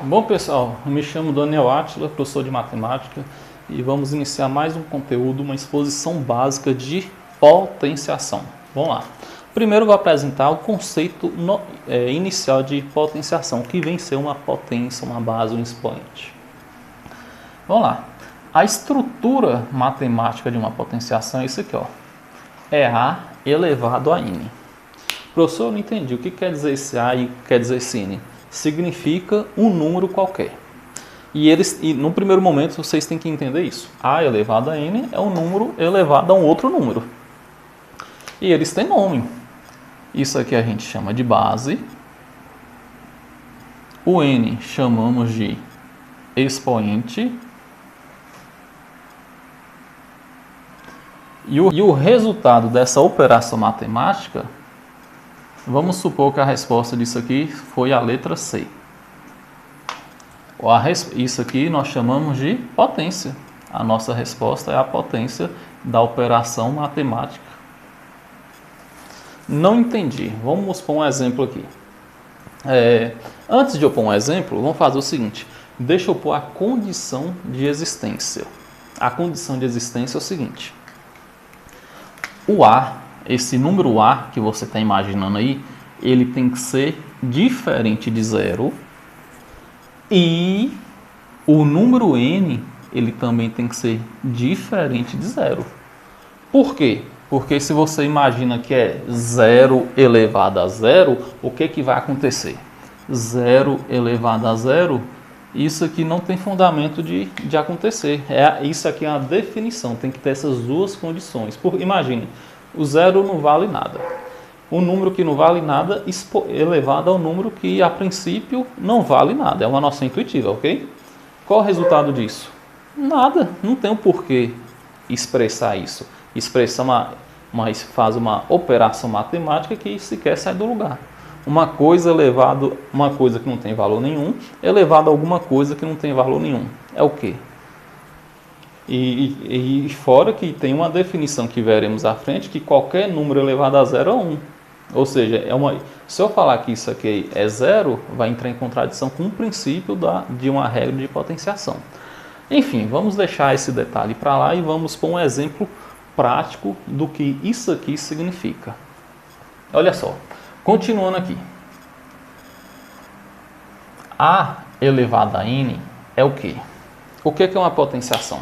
Bom pessoal, eu me chamo Daniel Átila, professor de matemática, e vamos iniciar mais um conteúdo, uma exposição básica de potenciação. Vamos lá. Primeiro eu vou apresentar o conceito inicial de potenciação, que vem ser uma potência, uma base, um expoente. Vamos lá. A estrutura matemática de uma potenciação é isso aqui, ó. É A elevado a N. Professor, eu não entendi. O que quer dizer esse A e o que quer dizer esse N? Significa um número qualquer. E no primeiro momento vocês têm que entender isso. A elevado a N é um número elevado a um outro número. E eles têm nome. Isso aqui a gente chama de base. O N chamamos de expoente. E o resultado dessa operação matemática, vamos supor que a resposta disso aqui foi a letra C. Isso aqui nós chamamos de potência. A nossa resposta é a potência da operação matemática. Não entendi. Vamos pôr um exemplo aqui. Antes de eu pôr um exemplo, vamos fazer o seguinte. Deixa eu pôr a condição de existência. A condição de existência é o seguinte. O A, esse número A que você está imaginando aí, ele tem que ser diferente de zero. E o número N, ele também tem que ser diferente de zero. Por quê? Porque se você imagina que é 0 elevado a zero, o que vai acontecer? 0 elevado a zero, isso aqui não tem fundamento de acontecer. Isso aqui é uma definição, tem que ter essas duas condições. Imagine, o zero não vale nada. O número que não vale nada elevado ao número que, a princípio, não vale nada. É uma noção intuitiva, ok? Qual o resultado disso? Nada. Não tem um porquê expressar isso. Faz uma operação matemática que sequer sai do lugar. Uma coisa que não tem valor nenhum, elevado a alguma coisa que não tem valor nenhum. É o quê? E fora que tem uma definição que veremos à frente, que qualquer número elevado a zero é 1. Ou seja, se eu falar que isso aqui é zero, vai entrar em contradição com o princípio de uma regra de potenciação. Enfim, vamos deixar esse detalhe para lá e vamos pôr um exemplo prático do que isso aqui significa. Olha só, continuando aqui. A elevado a N é o quê? O que é uma potenciação?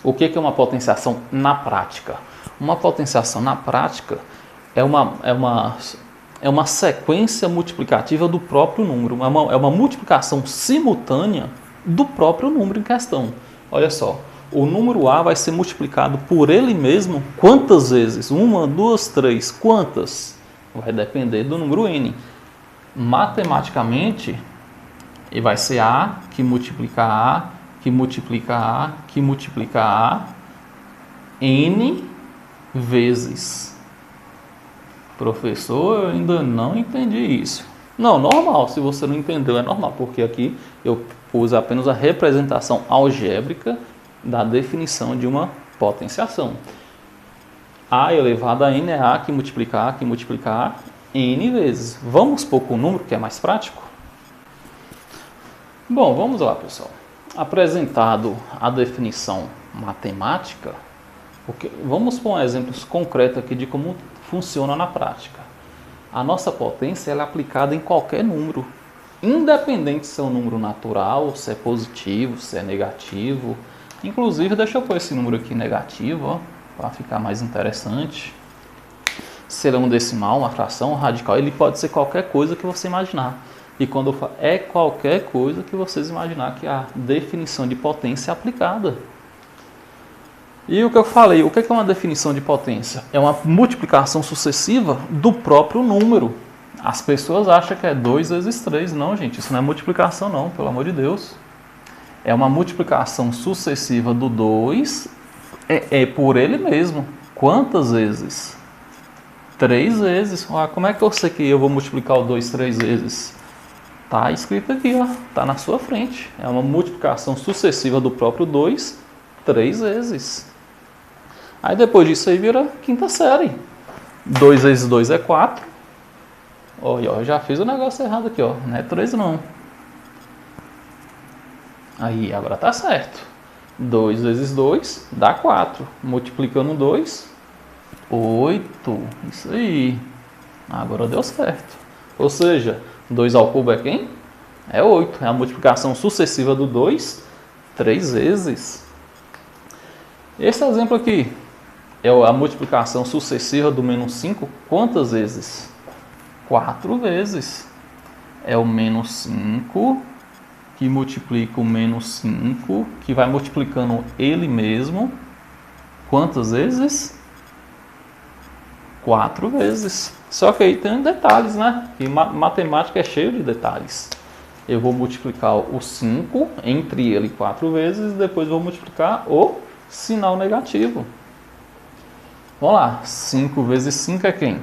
O que é uma potenciação na prática? Uma potenciação na prática é uma sequência multiplicativa do próprio número. É uma multiplicação simultânea do próprio número em questão. Olha só, o número A vai ser multiplicado por ele mesmo quantas vezes? 1, 2, 3. Quantas? Vai depender do número N. Matematicamente, e vai ser A que multiplica A, que multiplica A, que multiplica A, N vezes. Professor, eu ainda não entendi isso. Não, normal, se você não entendeu é normal, porque aqui eu pus apenas a representação algébrica da definição de uma potenciação. A elevado a N é A que multiplica A, que multiplica A, N vezes. Vamos pôr com o número que é mais prático? Bom, vamos lá, pessoal. Apresentado a definição matemática, vamos pôr um exemplo concreto aqui de como funciona na prática. A nossa potência ela é aplicada em qualquer número, independente se é um número natural, se é positivo, se é negativo. Inclusive, deixa eu pôr esse número aqui negativo, para ficar mais interessante. Se ele é um decimal, uma fração, um radical, ele pode ser qualquer coisa que você imaginar. E quando eu falo é qualquer coisa que vocês imaginar que a definição de potência é aplicada. E o que eu falei, o que é uma definição de potência? É uma multiplicação sucessiva do próprio número. As pessoas acham que é 2 vezes 3. Não, gente, isso não é multiplicação não, pelo amor de Deus. É uma multiplicação sucessiva do 2 por ele mesmo. Quantas vezes? 3 vezes. Como é que eu sei que eu vou multiplicar o 2 3 vezes? Está escrito aqui, está na sua frente. É uma multiplicação sucessiva do próprio 2 3 vezes. Aí depois disso aí vira quinta série. 2 vezes 2 é 4. Olha, eu já fiz o negócio errado aqui, ó. Não é 3 não. Aí, agora tá certo. 2 vezes 2 dá 4. Multiplicando 2, 8. Isso aí. Agora deu certo. Ou seja, 2 ao cubo é quem? É 8. É a multiplicação sucessiva do 2 3 vezes. Esse exemplo aqui é a multiplicação sucessiva do menos 5 quantas vezes? 4 vezes. É o menos 5 que multiplica o menos 5, que vai multiplicando ele mesmo. Quantas vezes? 4 vezes. Só que aí tem detalhes, né? E matemática é cheio de detalhes. Eu vou multiplicar o 5 entre ele 4 vezes, e depois vou multiplicar o sinal negativo. Vamos lá. 5 vezes 5 é quem?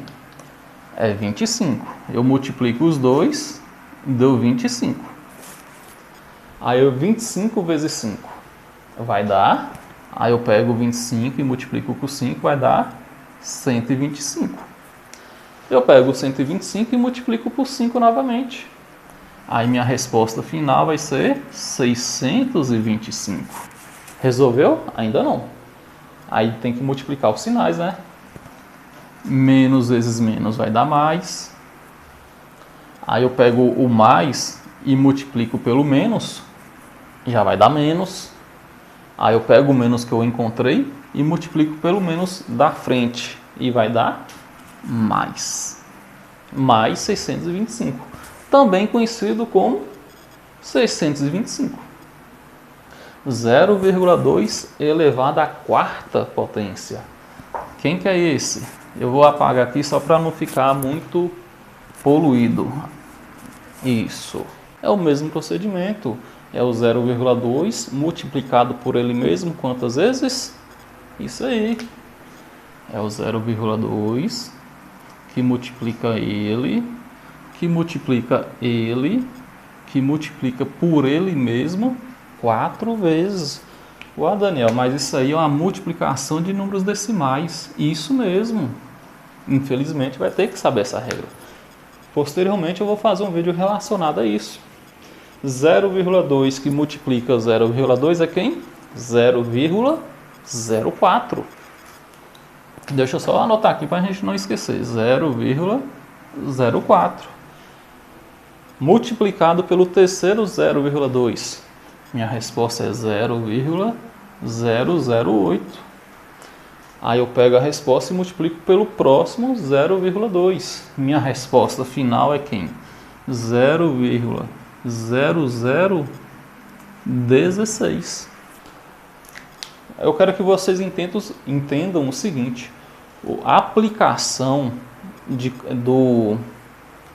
É 25. Eu multiplico os dois, deu 25. Aí eu 25 vezes 5 vai dar, aí eu pego 25 e multiplico com 5, vai dar 125. Eu pego 125 e multiplico por 5 novamente. Aí minha resposta final vai ser 625. Resolveu? Ainda não. Aí tem que multiplicar os sinais, né? Menos vezes menos vai dar mais. Aí eu pego o mais e multiplico pelo menos, já vai dar menos. Aí eu pego o menos que eu encontrei e multiplico pelo menos da frente, e vai dar mais. Mais 625. Também conhecido como 625. 0,2 elevado à quarta potência. Quem que é esse? Eu vou apagar aqui só para não ficar muito poluído. Isso. É o mesmo procedimento. É o 0,2 multiplicado por ele mesmo. Quantas vezes? Isso aí. É o 0,2 que multiplica ele, que multiplica ele, que multiplica por ele mesmo 4 vezes. Ué, Daniel, mas isso aí é uma multiplicação de números decimais. Isso mesmo. Infelizmente vai ter que saber essa regra. Posteriormente eu vou fazer um vídeo relacionado a isso. 0,2 que multiplica 0,2 é quem? 0,04. Deixa eu só anotar aqui para a gente não esquecer. 0,04. Multiplicado pelo terceiro 0,2. Minha resposta é 0,008. Aí eu pego a resposta e multiplico pelo próximo 0,2. Minha resposta final é quem? 0,0016. Eu quero que vocês entendam o seguinte. A aplicação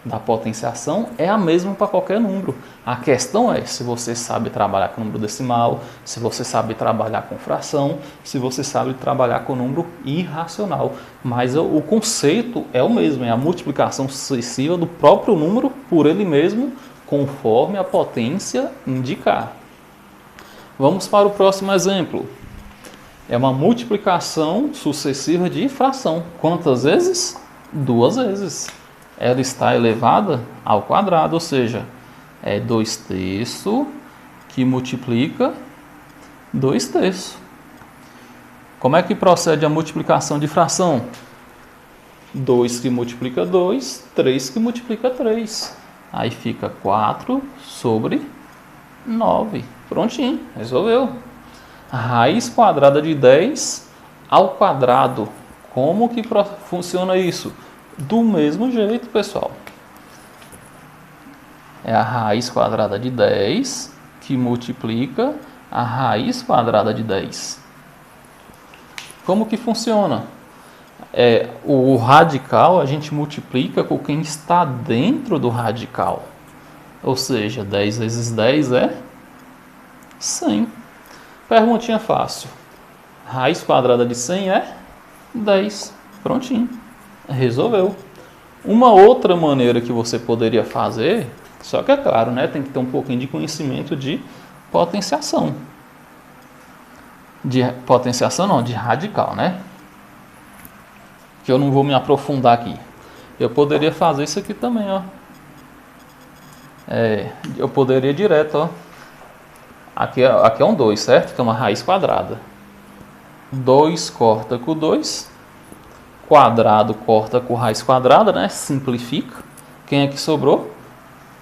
da potenciação é a mesma para qualquer número. A questão é se você sabe trabalhar com número decimal, se você sabe trabalhar com fração, se você sabe trabalhar com número irracional. Mas o conceito é o mesmo, é a multiplicação sucessiva do próprio número por ele mesmo, conforme a potência indicar. Vamos para o próximo exemplo. É uma multiplicação sucessiva de fração. Quantas vezes? 2 vezes. Ela está elevada ao quadrado, ou seja, é 2/3 que multiplica 2/3. Como é que procede a multiplicação de fração? 2 que multiplica 2, 3 que multiplica 3. Aí fica 4 sobre 9. Prontinho, resolveu. Raiz quadrada de 10 ao quadrado. Como que funciona isso? Do mesmo jeito, pessoal. É a raiz quadrada de 10 que multiplica a raiz quadrada de 10. Como que funciona? O radical a gente multiplica com quem está dentro do radical. Ou seja, 10 vezes 10 é 100. Perguntinha fácil. Raiz quadrada de 100 é 10. Prontinho. Resolveu. Uma outra maneira que você poderia fazer, só que é claro, né, tem que ter um pouquinho de conhecimento de potenciação. De potenciação não, de radical, né? Que eu não vou me aprofundar aqui. Eu poderia fazer isso aqui também, ó. Eu poderia direto, ó. Aqui é um 2, certo? Que é uma raiz quadrada. 2 corta com 2. Quadrado corta com raiz quadrada, né? Simplifica. Quem é que sobrou?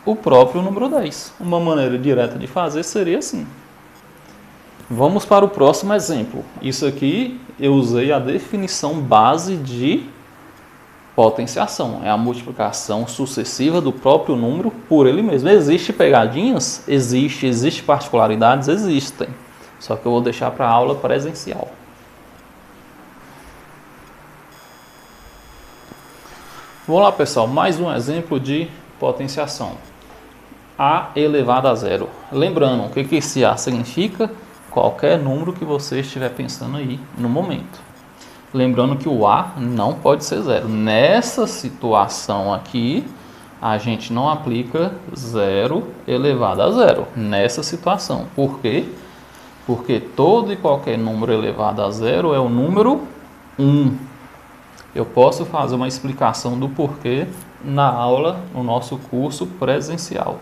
O próprio número 10. Uma maneira direta de fazer seria assim. Vamos para o próximo exemplo. Isso aqui eu usei a definição base de potenciação. É a multiplicação sucessiva do próprio número por ele mesmo. Existem pegadinhas? Existem particularidades? Existem. Só que eu vou deixar para a aula presencial. Vamos lá, pessoal. Mais um exemplo de potenciação. A elevado a zero. Lembrando, o que esse A significa? Qualquer número que você estiver pensando aí no momento. Lembrando que o A não pode ser zero. Nessa situação aqui, a gente não aplica zero elevado a zero. Nessa situação. Por quê? Porque todo e qualquer número elevado a zero é o número 1. Eu posso fazer uma explicação do porquê na aula, no nosso curso presencial.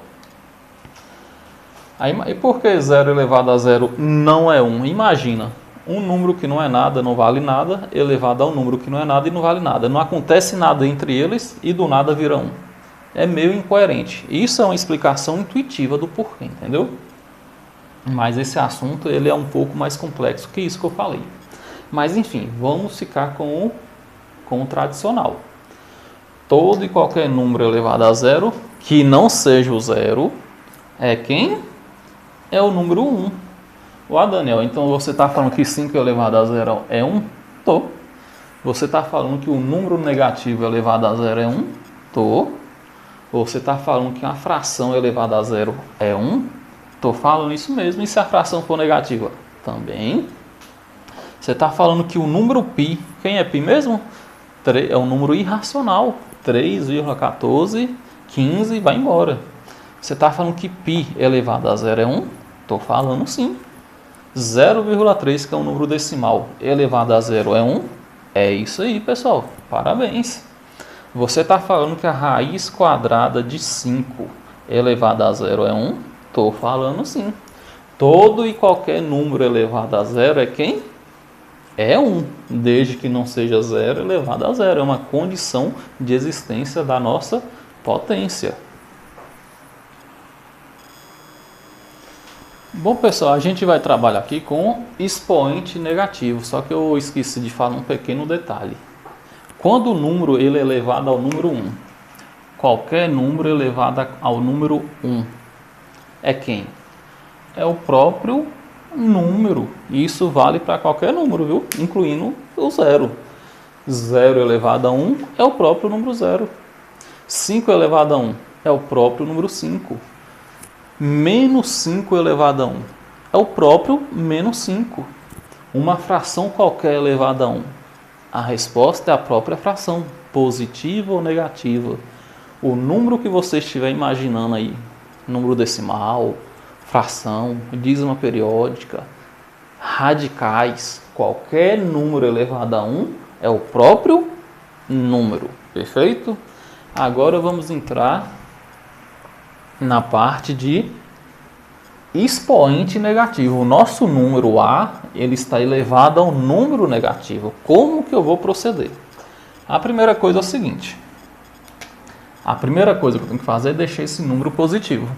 E por que 0 elevado a 0 não é 1? Imagina, um número que não é nada, não vale nada, elevado a um número que não é nada e não vale nada. Não acontece nada entre eles e do nada vira 1. É meio incoerente. Isso é uma explicação intuitiva do porquê, entendeu? Mas esse assunto ele é um pouco mais complexo que isso que eu falei. Mas enfim, vamos ficar com o tradicional. Todo e qualquer número elevado a 0 que não seja o 0 é quem? É o número 1. Ó, Daniel, então você está falando que 5 elevado a 0 é 1? Tô. Você está falando que o número negativo elevado a 0 é 1? Tô. Você está falando que uma fração elevada a 0 é 1? Tô falando isso mesmo. E se a fração for negativa? Também. Você está falando que o número π, quem é π mesmo? É um número irracional. 3,1415 vai embora. Você está falando que π elevado a 0 é 1? Estou falando sim. 0,3, que é um número decimal, elevado a 0 é 1? É isso aí, pessoal. Parabéns. Você está falando que a raiz quadrada de 5 elevado a 0 é 1? Estou falando sim. Todo e qualquer número elevado a 0 é quem? É 1, desde que não seja 0 elevado a 0. É uma condição de existência da nossa potência. Bom, pessoal, a gente vai trabalhar aqui com expoente negativo, só que eu esqueci de falar um pequeno detalhe. Quando o número ele é elevado ao número 1, qualquer número elevado ao número 1 é quem? É o próprio número. Isso vale para qualquer número, viu? Incluindo o 0. 0 elevado a 1 é o próprio número 0. 5 elevado a 1 é o próprio número 5. Menos 5 elevado a 1 é o próprio menos 5. Uma fração qualquer elevada a 1. A resposta é a própria fração, positiva ou negativa. O número que você estiver imaginando aí, número decimal, fração, dízima periódica, radicais, qualquer número elevado a 1 é o próprio número. Perfeito? Agora vamos entrar na parte de expoente negativo. O nosso número A, ele está elevado ao número negativo. Como que eu vou proceder? A primeira coisa é o seguinte. A primeira coisa que eu tenho que fazer é deixar esse número positivo.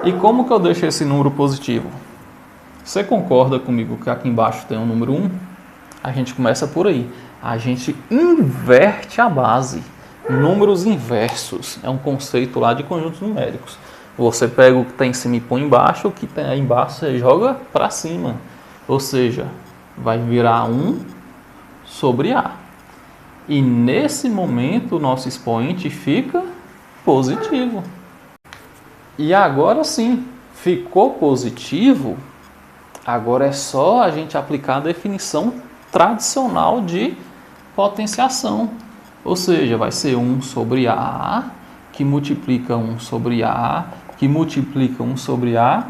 E como que eu deixo esse número positivo? Você concorda comigo que aqui embaixo tem o número 1? A gente começa por aí. A gente inverte a base. Números inversos é um conceito lá de conjuntos numéricos. Você pega o que está em cima e põe embaixo, o que está aí embaixo você joga para cima. Ou seja, vai virar 1 sobre A. E nesse momento o nosso expoente fica positivo. E agora sim, ficou positivo, agora é só a gente aplicar a definição tradicional de potenciação. Ou seja, vai ser 1 sobre A, que multiplica 1 sobre A, que multiplica 1 sobre A,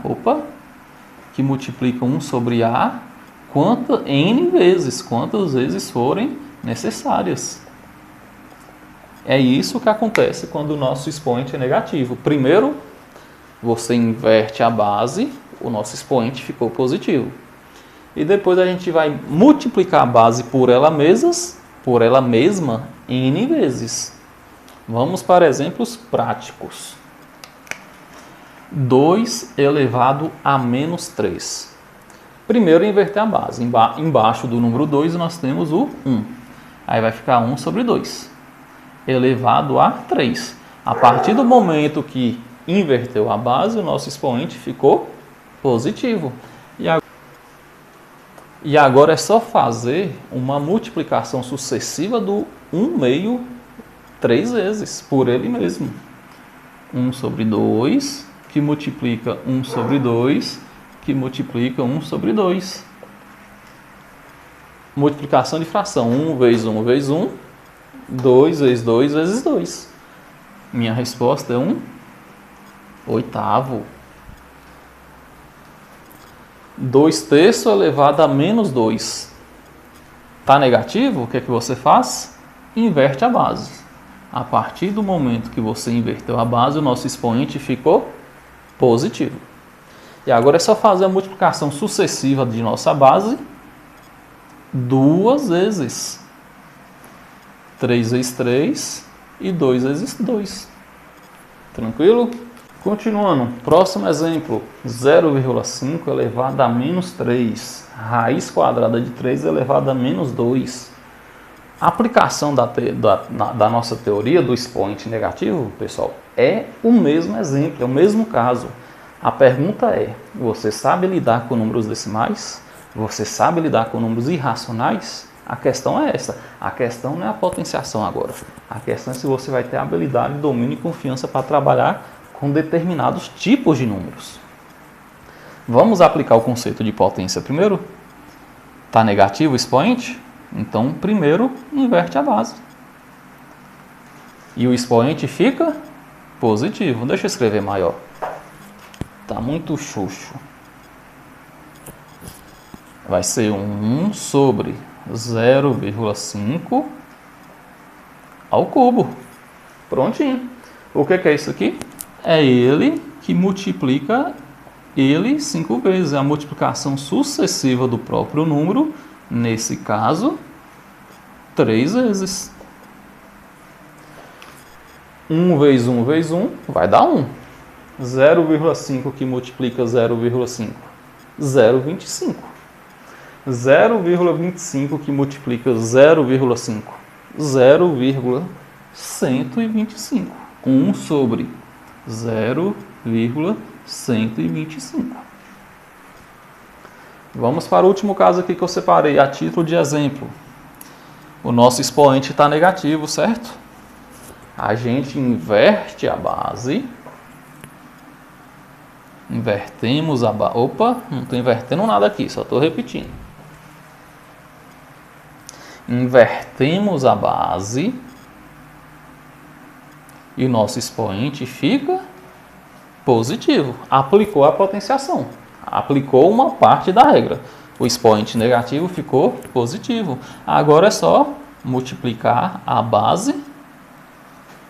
que multiplica 1 sobre A, N vezes, quantas vezes forem necessárias. É isso que acontece quando o nosso expoente é negativo. Primeiro, você inverte a base, o nosso expoente ficou positivo. E depois a gente vai multiplicar a base por ela mesma n vezes. Vamos para exemplos práticos. 2 elevado a menos 3. Primeiro, inverter a base. Embaixo do número 2 nós temos o 1. Aí vai ficar 1 sobre 2. Elevado a 3. A partir do momento que inverteu a base, o nosso expoente ficou positivo. E agora é só fazer uma multiplicação sucessiva do 1 meio 3 vezes, por ele mesmo. 1 sobre 2, que multiplica 1 sobre 2, que multiplica 1 sobre 2. Multiplicação de fração. 1 vezes 1 vezes 1, 2 vezes 2 vezes 2. Minha resposta é 1/8. 2/3 elevado a menos 2. Está negativo? O que é que você faz? Inverte a base. A partir do momento que você inverteu a base, o nosso expoente ficou positivo. E agora é só fazer a multiplicação sucessiva de nossa base 2 vezes. 3 vezes 3 e 2 vezes 2. Tranquilo? Continuando, próximo exemplo, 0,5 elevado a menos 3, raiz quadrada de 3 elevado a menos 2. A aplicação da nossa teoria do expoente negativo, pessoal, é o mesmo exemplo, é o mesmo caso. A pergunta é, você sabe lidar com números decimais? Você sabe lidar com números irracionais? A questão é essa. A questão não é a potenciação agora. A questão é se você vai ter habilidade, domínio e confiança para trabalhar com determinados tipos de números. Vamos aplicar o conceito de potência primeiro? Está negativo o expoente? Então, primeiro, inverte a base. E o expoente fica positivo. Deixa eu escrever maior. Está muito xuxo. Vai ser 1 sobre 0,5 ao cubo. Prontinho. O que é isso aqui? É ele que multiplica ele 5 vezes. É a multiplicação sucessiva do próprio número, nesse caso, 3 vezes. 1 vezes 1 vezes 1 vai dar 1. 0,5 que multiplica 0,5, 0,25. 0,25 que multiplica 0,5, 0,125. 1 sobre 0,125. Vamos para o último caso aqui que eu separei a título de exemplo. O nosso expoente está negativo, certo? A gente inverte a base. Invertemos a base. Opa, não estou invertendo nada aqui, só estou repetindo. Invertemos a base. E o nosso expoente fica positivo. Aplicou a potenciação. Aplicou uma parte da regra. O expoente negativo ficou positivo. Agora é só multiplicar a base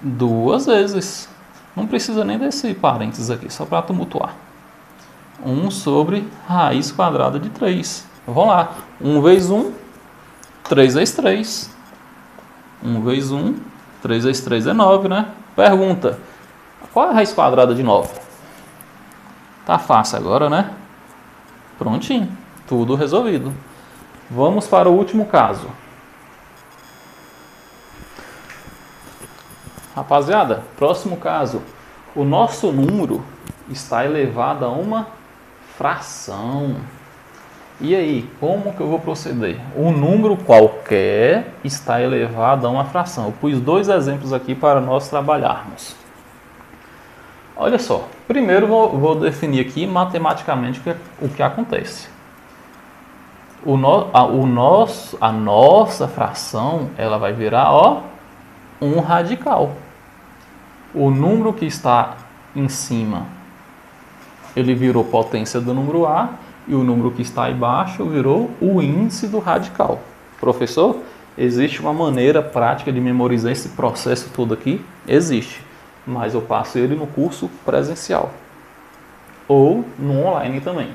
2 vezes. Não precisa nem desse parênteses aqui, só para tumultuar. 1 sobre raiz quadrada de 3. Vamos lá. 1 vezes 1, 3 vezes 3. 1 vezes 1, 3 vezes 3 é 9, né? Pergunta, qual é a raiz quadrada de 9? Tá fácil agora, né? Prontinho, tudo resolvido. Vamos para o último caso. Rapaziada, próximo caso. O nosso número está elevado a uma fração. E aí, como que eu vou proceder? Um número qualquer está elevado a uma fração. Eu pus 2 exemplos aqui para nós trabalharmos. Olha só, primeiro vou definir aqui matematicamente o que acontece. A nossa fração ela vai virar 1 radical. O número que está em cima, ele virou potência do número A, e o número que está embaixo virou o índice do radical. Professor, existe uma maneira prática de memorizar esse processo todo aqui? Existe, mas eu passo ele no curso presencial. ou no online também.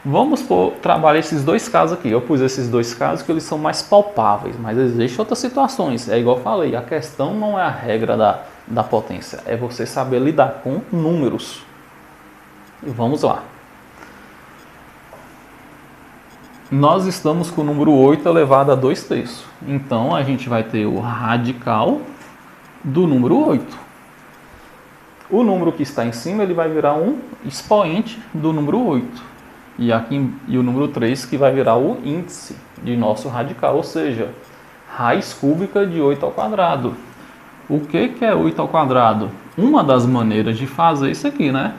Vamos trabalhar esses dois casos aqui. Eu pus esses dois casos que eles são mais palpáveis, mas existem outras situações. É igual eu falei, a questão não é a regra da potência, é você saber lidar com números. E vamos lá. Nós estamos com o número 8 elevado a 2/3. Então, a gente vai ter o radical do número 8. O número que está em cima ele vai virar um expoente do número 8. E o número 3 que vai virar o índice de nosso radical, ou seja, raiz cúbica de 8 ao quadrado. O que é 8 ao quadrado? Uma das maneiras de fazer isso aqui, né?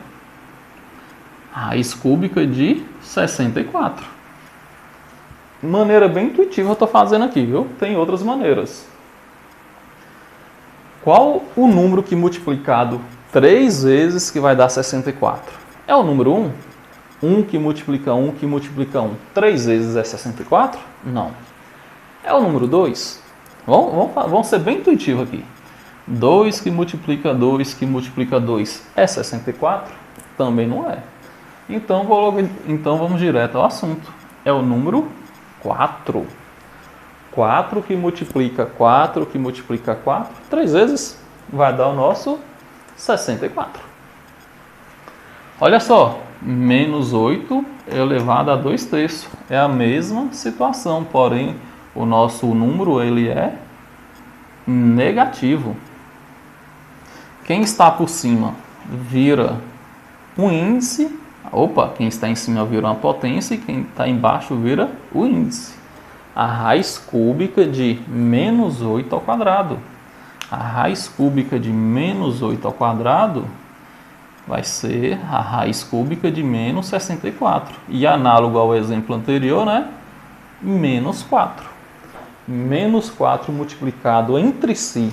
Raiz cúbica de 64. Maneira bem intuitiva eu estou fazendo aqui, viu? Tem outras maneiras. Qual o número que multiplicado 3 vezes que vai dar 64? É o número 1? 1 que multiplica 1 que multiplica 1. 3 vezes é 64? Não. É o número 2? Vamos ser bem intuitivo aqui. 2 que multiplica 2 que multiplica 2 é 64? Também não é. Então vamos direto ao assunto. É o número 4. 4 que multiplica 4 que multiplica 4. 3 vezes vai dar o nosso 64. Olha só. Menos 8 elevado a 2/3. É a mesma situação, porém o nosso número ele é negativo. Quem está por cima vira um índice. Opa, quem está em cima vira uma potência e quem está embaixo vira o índice. A raiz cúbica de menos 8 ao quadrado. A raiz cúbica de menos 8 ao quadrado vai ser a raiz cúbica de menos 64. E análogo ao exemplo anterior, né? Menos 4. Menos 4 multiplicado entre si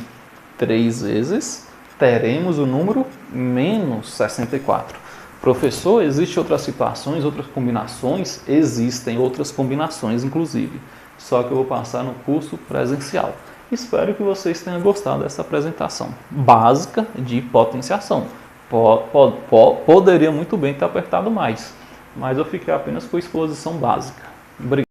3 vezes, teremos o número menos 64. Professor, existem outras situações, outras combinações? Existem outras combinações, inclusive. Só que eu vou passar no curso presencial. Espero que vocês tenham gostado dessa apresentação básica de potenciação. Poderia muito bem ter apertado mais, mas eu fiquei apenas com a exposição básica. Obrigado.